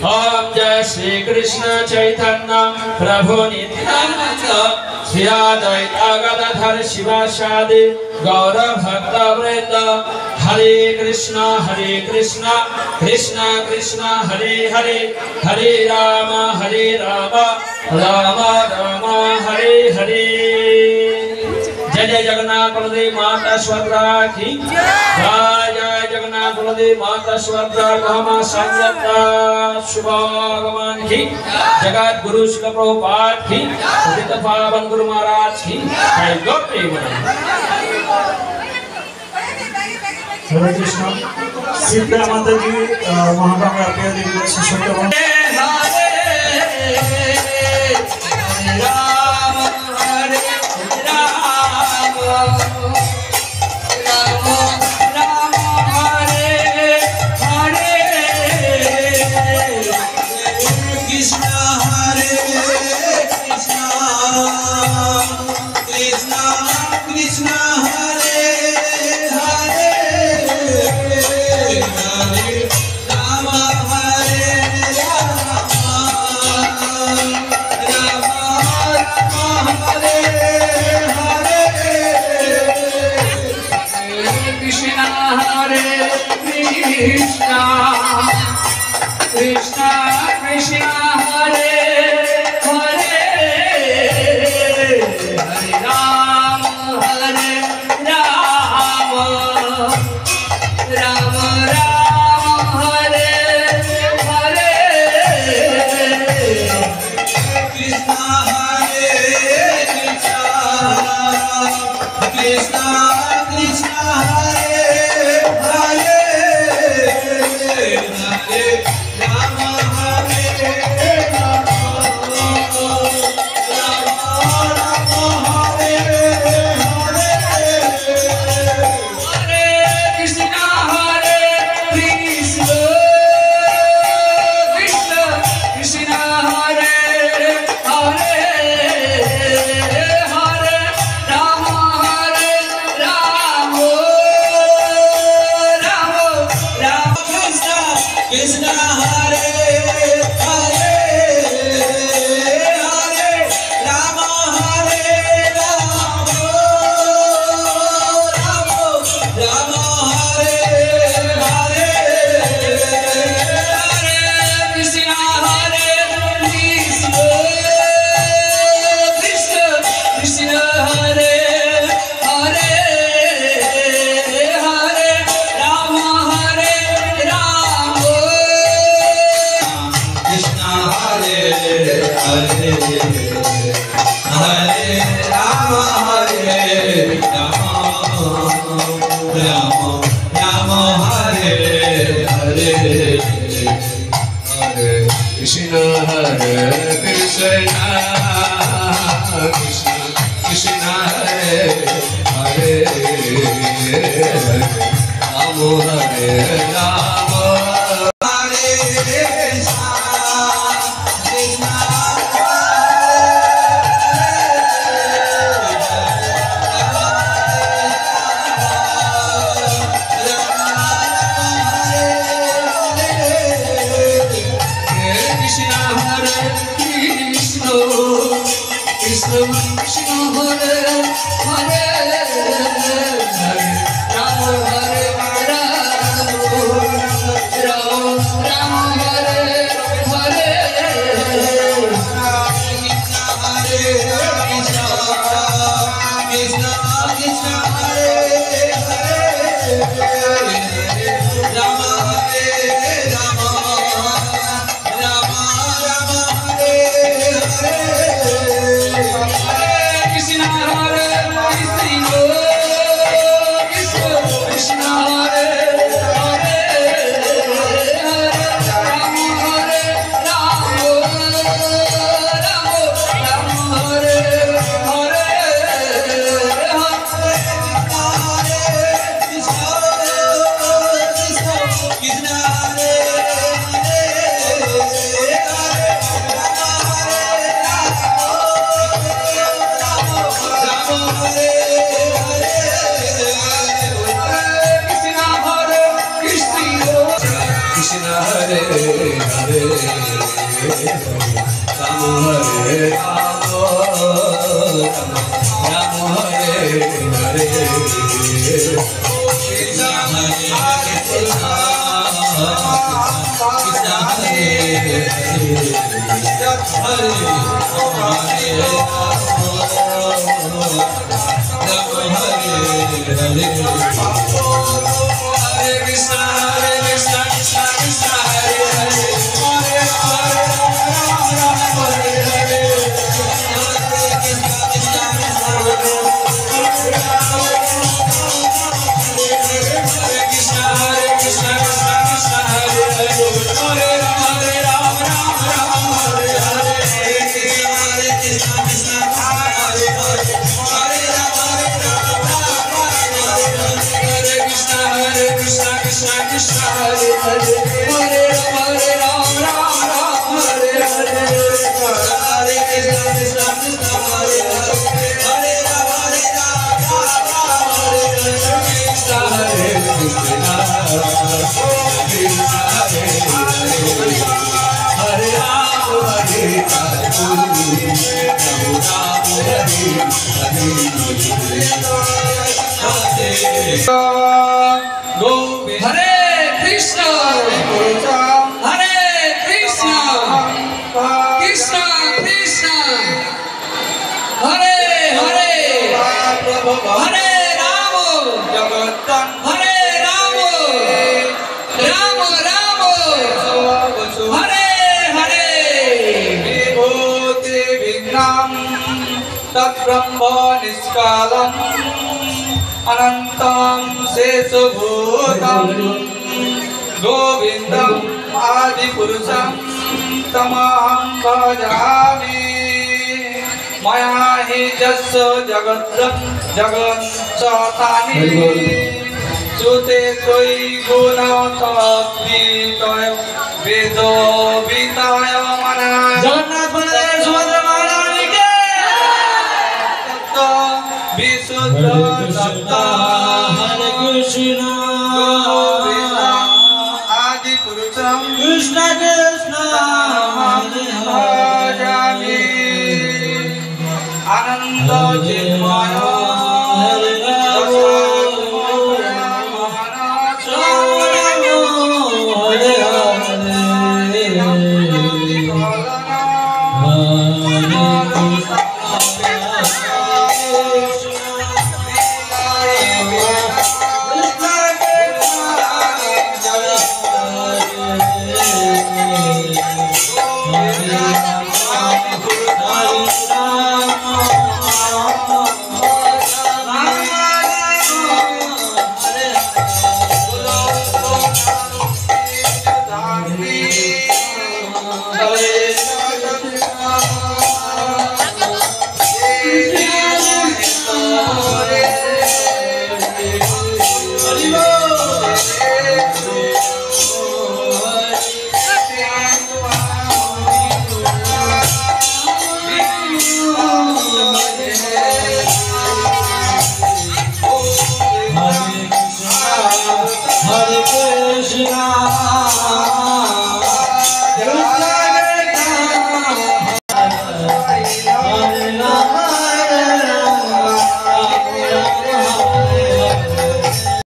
ओम जय श्री कृष्ण चैतन्य प्रभु नित्यानंद श्री अद्वैत गदाधर शिवासादि गौर भक्त वृंद हरे कृष्ण कृष्ण कृष्ण हरे हरे हरे राम राम राम हरे हरे। जय जय जगन्नाथ बलदेव माता सुभद्रा की जय। जय जगन्नाथ बलदेव माता सुभद्रा गहमा संयता शुभागमन की। जगत गुरु श्री प्रभुपाद की। पतित पावन गुरु महाराज की जय। गौरी हरे कृष्ण। सीता माता जी वहाँ का प्यार दिव्य शिष्य Krishna Krishna Hare Hare Hare Ram Ram Ram Hare Hare Krishna Hare Krishna Krishna Krishna Hare Hare Hare Hare Hare Hare Rama Hare Rama Rama Hare Hare Krishna Hare Krishna Krishna Hare Hare Hare Rama Hare Rama Hare Hare Hare Krishna Krishna Krishna Hare Hare Hare Rama Hare Hare Hare Krishna, Hare Krishna, Krishna Krishna, Hare Hare, Hare Rama, Hare Rama, Rama Rama, Hare Hare. Vibhuti Vinam Tat Brahma Niskalam Anantam Sesubhutam Govindam Adi Purusham Tamaham Bhajami Maya hi jasya jagatram jagat satani Sute koi guna tapitaya Vedo vitaya mana Jagannath Baladev Subhadra Maharani ke Visuddha Satta Hare Krishna Adi Purusham Krishna Krishna Bhajami Ananda Chinmaya Hare Krishna